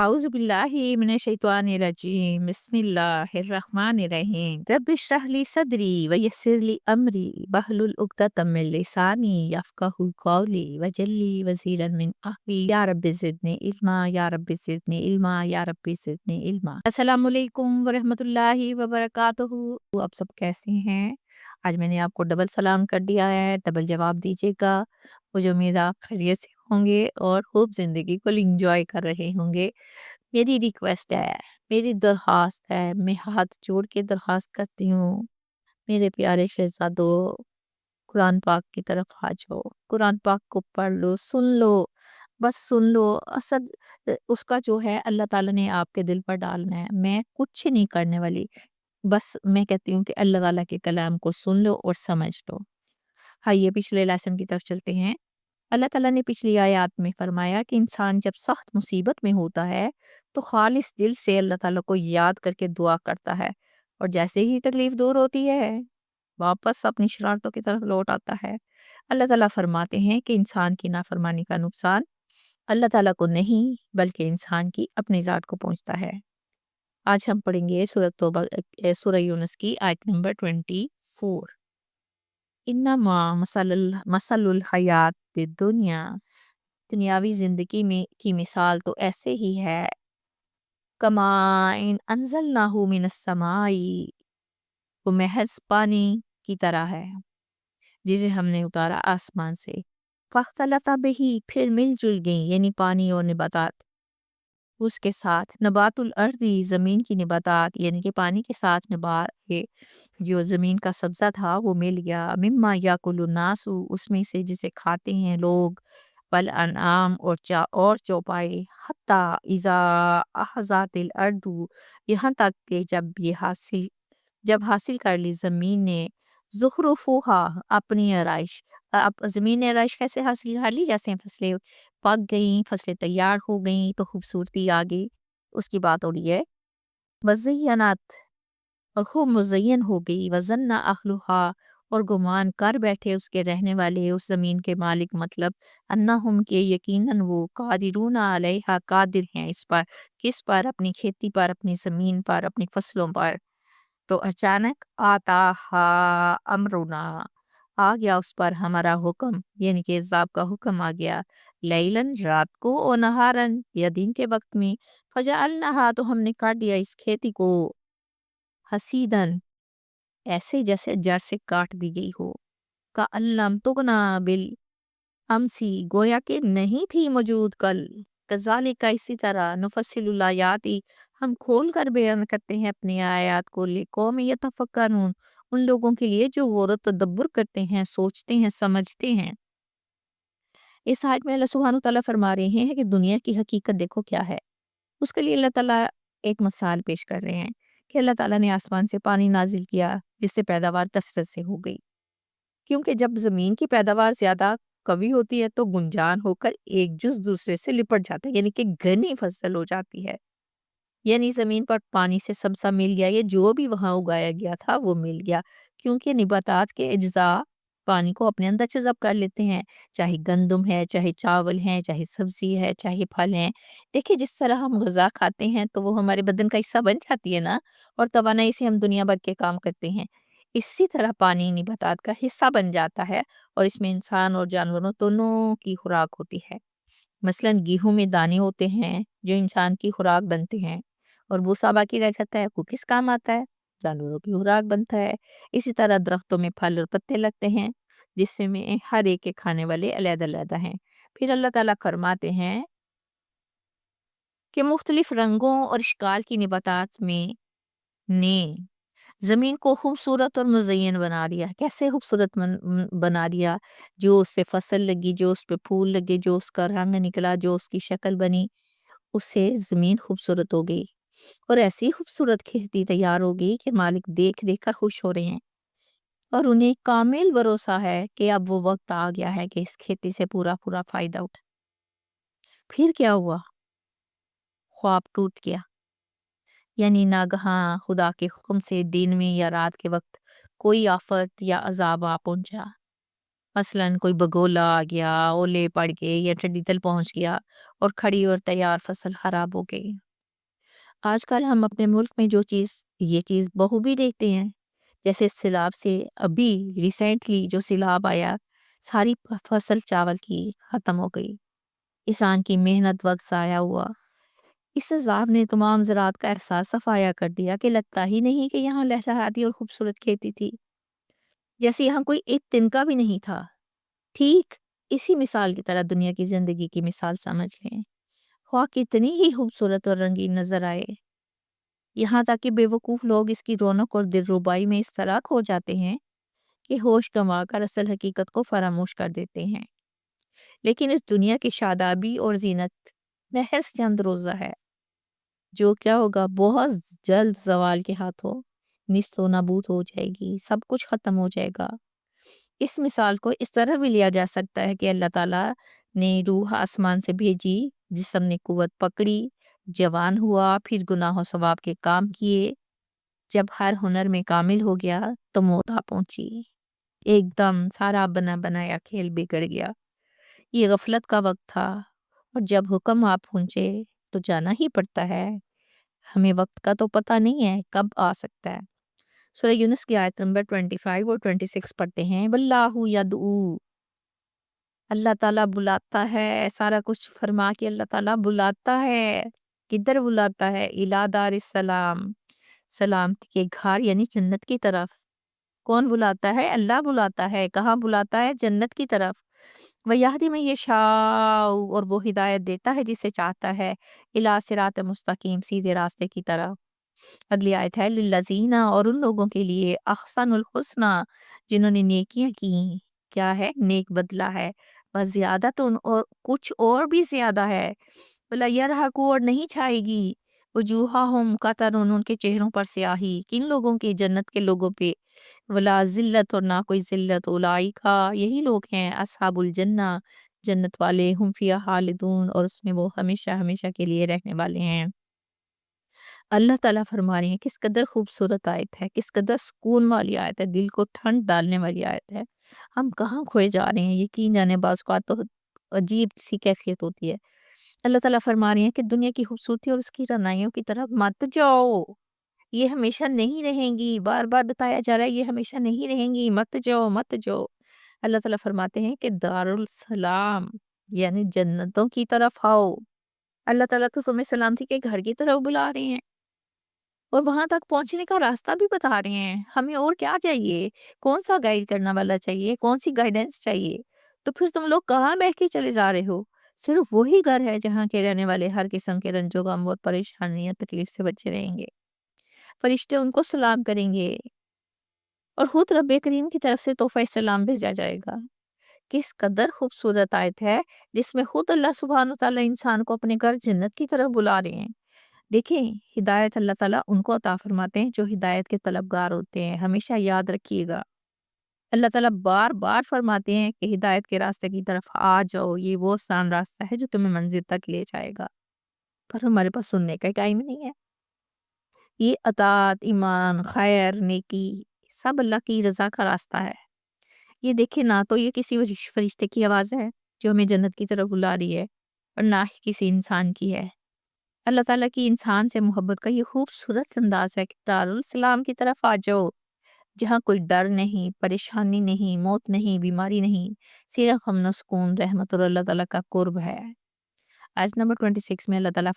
أعوذ بالله من الشيطان الرجيم بسم الله الرحمن الرحيم رب اشرح لي صدري ويسر لي أمري واحلل عقدة من لساني يفقهوا قولي واجعل لي وزيرا من أهلي يا رب زدني علما يا رب زدني علما يا رب زدنی علما۔ السلام علیکم ورحمۃ اللہ وبرکاتہ۔ آپ سب کیسے ہیں؟ آج میں نے آپ کو ڈبل سلام کر دیا ہے، ڈبل جواب دیجیے گا۔ مجھے امید ہے آپ خیریت سے ہوں گے اور خوب زندگی کو انجوائے کر رہے ہوں گے۔ میری ریکویسٹ ہے، میری درخواست ہے، میں ہاتھ جوڑ کے درخواست کرتی ہوں، میرے پیارے شہزادو قرآن پاک کی طرف آ جاؤ، قرآن پاک کو پڑھ لو، سن لو، بس سن لو۔ اصل اس کا جو ہے اللہ تعالیٰ نے آپ کے دل پر ڈالنا ہے، میں کچھ نہیں کرنے والی، بس میں کہتی ہوں کہ اللہ تعالیٰ کے کلام کو سن لو اور سمجھ لو۔ آئیے پچھلے لیسن کی طرف چلتے ہیں۔ اللہ تعالیٰ نے پچھلی آیات میں فرمایا کہ انسان جب سخت مصیبت میں ہوتا ہے تو خالص دل سے اللہ تعالیٰ کو یاد کر کے دعا کرتا ہے، اور جیسے ہی تکلیف دور ہوتی ہے واپس اپنی شرارتوں کی طرف لوٹ آتا ہے۔ اللہ تعالیٰ فرماتے ہیں کہ انسان کی نافرمانی کا نقصان اللہ تعالیٰ کو نہیں بلکہ انسان کی اپنی ذات کو پہنچتا ہے۔ آج ہم پڑھیں گے سورہ یونس کی آیت نمبر 24۔ انما مثل الحیات دنیا، دنیاوی زندگی میں کی مثال تو ایسے ہی ہے، کمائن انزلناہ من السماء، وہ محض پانی کی طرح ہے جسے ہم نے اتارا آسمان سے، فاختلط بہ، پھر مل جل گئی، یعنی پانی اور نباتات اس کے ساتھ، نبات الارضی، زمین کی نباتات، یعنی کہ پانی کے ساتھ نبات جو زمین کا سبزہ تھا وہ مل گیا، مما یاکل الناس، اس میں سے جسے کھاتے ہیں لوگ، والانعام، اور چوپائے، حتی اذا اخذت الارض، یہاں تک کہ جب حاصل کر لی زمین نے، زخرفوہا، اپنی آرائش، زمین نے آرائش کیسے حاصل کر لی؟ جیسے فصلیں پک گئیں، فصلیں تیار ہو گئیں تو خوبصورتی آ گئی، اس کی بات ہو رہی ہے۔ وزینت، اور خوب مزین ہو گئی، وظن اہلھا، اور گمان کر بیٹھے اس کے رہنے والے، اس زمین کے مالک، مطلب انہم، کے یقیناً وہ، قادرون علیہا، قادر ہیں اس پر، کس پر؟ اپنی کھیتی پر، اپنی زمین پر، اپنی فصلوں پر۔ تو اچانک آتاہا امرنا، آ گیا اس پر ہمارا حکم، یعنی کہ عذاب کا حکم آ گیا، لیلن، رات کو، اور نہارن، یا دن کے وقت میں، فجعلناہا، تو ہم نے کاٹ دیا اس کھیتی کو، حسیدن، ایسے جیسے جڑ سے کاٹ دی گئی ہو، کألم تغنا بالامسی، گویا کہ نہیں تھی موجود کل، کذالک، اسی طرح، نفصل الآیات، ہم کھول کر بیان کرتے ہیں اپنی آیات کو، لقوم یتفکرون، ان لوگوں کے لیے جو غور و تدبر کرتے ہیں، سوچتے ہیں، سمجھتے ہیں۔ اس آیت میں اللہ سبحانہ وتعالیٰ فرما رہے ہیں کہ دنیا کی حقیقت دیکھو کیا ہے۔ اس کے لیے اللہ تعالیٰ ایک مثال پیش کر رہے ہیں کہ اللہ تعالیٰ نے آسمان سے پانی نازل کیا جس سے پیداوار کثرت سے ہو گئی، کیونکہ جب زمین کی پیداوار زیادہ قوی ہوتی ہے تو گنجان ہو کر ایک جز دوسرے سے لپٹ جاتا ہے، یعنی کہ گھنی فصل ہو جاتی ہے، یعنی زمین پر پانی سے سبزہ مل گیا، یہ جو بھی وہاں اگایا گیا تھا وہ مل گیا، کیونکہ نباتات کے اجزاء پانی کو اپنے اندر جذب کر لیتے ہیں، چاہے گندم ہے، چاہے چاول ہے، چاہے سبزی ہے، چاہے پھل ہیں۔ دیکھیں جس طرح ہم غذا کھاتے ہیں تو وہ ہمارے بدن کا حصہ بن جاتی ہے نا، اور توانائی سے ہم دنیا بھر کے کام کرتے ہیں، اسی طرح پانی نباتات کا حصہ بن جاتا ہے، اور اس میں انسان اور جانوروں دونوں کی خوراک ہوتی ہے۔ مثلاً گیہوں میں دانے ہوتے ہیں جو انسان کی خوراک بنتے ہیں، اور بھوسا باقی رہ جاتا ہے، وہ کس کام آتا ہے؟ جانوروں کی خوراک بنتا ہے۔ اسی طرح درختوں میں پھل اور پتے لگتے ہیں جس سے میں ہر ایک کے کھانے والے علیحدہ علیحدہ ہیں۔ پھر اللہ تعالیٰ فرماتے ہیں کہ مختلف رنگوں اور اشکال کی نباتات میں نے زمین کو خوبصورت اور مزین بنا دیا۔ کیسے خوبصورت بنا دیا؟ جو اس پہ فصل لگی، جو اس پہ پھول لگے، جو اس کا رنگ نکلا، جو اس کی شکل بنی، اس سے زمین خوبصورت ہو گئی، اور ایسی خوبصورت کھیتی تیار ہو گئی کہ مالک دیکھ دیکھ کر خوش ہو رہے ہیں، اور انہیں کامل بھروسہ ہے کہ اب وہ وقت آ گیا ہے کہ اس کھیتی سے پورا پورا فائدہ اٹھا۔ پھر کیا ہوا؟ خواب ٹوٹ گیا، یعنی ناگہاں خدا کے حکم سے دن میں یا رات کے وقت کوئی آفت یا عذاب آ پہنچا، مثلاً کوئی بگولا آ گیا، اولے پڑ گئے یا ٹڈی دل پہنچ گیا اور کھڑی اور تیار فصل خراب ہو گئی۔ آج کل ہم اپنے ملک میں یہ چیز بخوبی دیکھتے ہیں، جیسے سیلاب سے ابھی ریسنٹلی جو سیلاب آیا، ساری فصل چاول کی ختم ہو گئی، کسان کی محنت وقت ضائع ہوا۔ اس عذاب نے تمام زراعت کا احساس صفایا کر دیا کہ لگتا ہی نہیں کہ یہاں لہلہاتی اور خوبصورت کھیتی تھی، جیسے یہاں کوئی ایک تنکا بھی نہیں تھا۔ ٹھیک اسی مثال کی طرح دنیا کی زندگی کی مثال سمجھ لیں، خواہ کتنی ہی خوبصورت اور رنگین نظر آئے، یہاں تک کہ بے وقوف لوگ اس کی رونق اور دلربائی میں اس طرح کھو جاتے ہیں کہ ہوش گنوا کر اصل حقیقت کو فراموش کر دیتے ہیں۔ لیکن اس دنیا کی شادابی اور زینت محض چند روزہ ہے، جو کیا ہوگا بہت جلد زوال کے ہاتھوں نیست و نابود ہو جائے گی، سب کچھ ختم ہو جائے گا۔ اس مثال کو اس طرح بھی لیا جا سکتا ہے کہ اللہ تعالیٰ نے روح آسمان سے بھیجی، جسم نے قوت پکڑی، جوان ہوا، پھر گناہ و ثواب کے کام کیے، جب ہر ہنر میں کامل ہو گیا تو موت آ پہنچی، ایک دم سارا بنا بنایا کھیل بگڑ گیا۔ یہ غفلت کا وقت تھا، اور جب حکم آ پہنچے تو جانا ہی پڑتا ہے۔ ہمیں وقت کا تو پتہ نہیں ہے کب آ سکتا ہے۔ سورہ یونس کی آیت نمبر 25 اور 26 پڑھتے ہیں، واللہ یدعو، اللہ تعالیٰ بلاتا ہے، سارا کچھ فرما کے اللہ تعالیٰ بلاتا ہے، کدھر بلاتا ہے؟ الی دار السلام، سلامتی کے گھر یعنی جنت کی طرف۔ کون بلاتا ہے؟ اللہ بلاتا ہے۔ کہاں بلاتا ہے؟ جنت کی طرف۔ وَیَہْدِی مَن یَشَاءُ، اور وہ ہدایت دیتا ہے جسے چاہتا ہے، الی صراط مستقیم، سیدھے راستے کی طرف۔ اگلی آیت ہے للذین، اور ان لوگوں کے لیے احسن الحسنی، جنہوں نے نیکیاں کی، کیا ہے؟ نیک بدلہ ہے، بس زیادہ تو اور کچھ اور بھی زیادہ ہے، بلا یرحق، اور نہیں چھائے گی، وجوہہم قطر، ان کے چہروں پر سیاہی، کن لوگوں کی؟ جنت کے لوگوں پہ، ولا ذلت، اور نہ کوئی ذلت، اولئک، یہی لوگ ہیں اصحاب الجنہ، جنت والے، ہم فیہا خالدون، اور اس میں وہ ہمیشہ ہمیشہ کے لیے رہنے والے ہیں۔ اللہ تعالیٰ فرما رہے ہیں کس قدر خوبصورت آیت ہے، کس قدر سکون والی آیت ہے، دل کو ٹھنڈ ڈالنے والی آیت ہے۔ ہم کہاں کھوئے جا رہے ہیں، یقین جانے بعض اوقات تو عجیب سی کیفیت ہوتی ہے۔ اللہ تعالیٰ فرما رہے ہیں کہ دنیا کی خوبصورتی اور اس کی رعنائیوں کی طرف مت جاؤ، یہ ہمیشہ نہیں رہیں گی، بار بار بتایا جا رہا ہے یہ ہمیشہ نہیں رہیں گی، مت جاؤ مت جاؤ۔ اللہ تعالیٰ فرماتے ہیں کہ دارالسلام یعنی جنتوں کی طرف آؤ۔ اللہ تعالیٰ تو تمہیں سلامتی کے گھر کی طرف بلا رہے ہیں، اور وہاں تک پہنچنے کا راستہ بھی بتا رہے ہیں۔ ہمیں اور کیا چاہیے؟ کون سا گائیڈ کرنا والا چاہیے؟ کون سی گائیڈنس چاہیے؟ تو پھر تم لوگ کہاں بہ کے چلے جا رہے ہو؟ صرف وہی گھر ہے جہاں کے رہنے والے ہر قسم کے رنج و غم اور پریشانی یا تکلیف سے بچے رہیں گے، فرشتے ان کو سلام کریں گے، اور خود رب کریم کی طرف سے تحفہ سلام بھیجا جائے گا۔ کس قدر خوبصورت آیت ہے، جس میں خود اللہ سبحانہ وتعالی انسان کو اپنے گھر جنت کی طرف بلا رہے ہیں۔ دیکھیں، ہدایت اللہ تعالیٰ ان کو عطا فرماتے ہیں جو ہدایت کے طلبگار ہوتے ہیں، ہمیشہ یاد رکھیے گا۔ اللہ تعالیٰ بار بار فرماتے ہیں کہ ہدایت کے راستے کی طرف آ جاؤ، یہ وہ آسان راستہ ہے جو تمہیں منزل تک لے جائے گا، پر ہمارے پاس سننے کا ٹائم نہیں ہے۔ یہ اطاعت، ایمان، خیر، نیکی، سب اللہ کی رضا کا راستہ ہے۔ یہ دیکھیں، نہ تو یہ کسی فرشتے کی آواز ہے جو ہمیں جنت کی طرف بلا رہی ہے، اور نہ ہی کسی انسان کی ہے۔ اللہ تعالیٰ کی انسان سے محبت کا یہ خوبصورت انداز ہے کہ دارالسلام کی طرف آ جاؤ، جہاں کوئی ڈر نہیں، پریشانی نہیں، موت نہیں، بیماری نہیں، صرف امن و سکون، رحمت اور اللہ تعالیٰ کا قرب ہے۔ آیت نمبر 26 میں اللہ تعالیٰ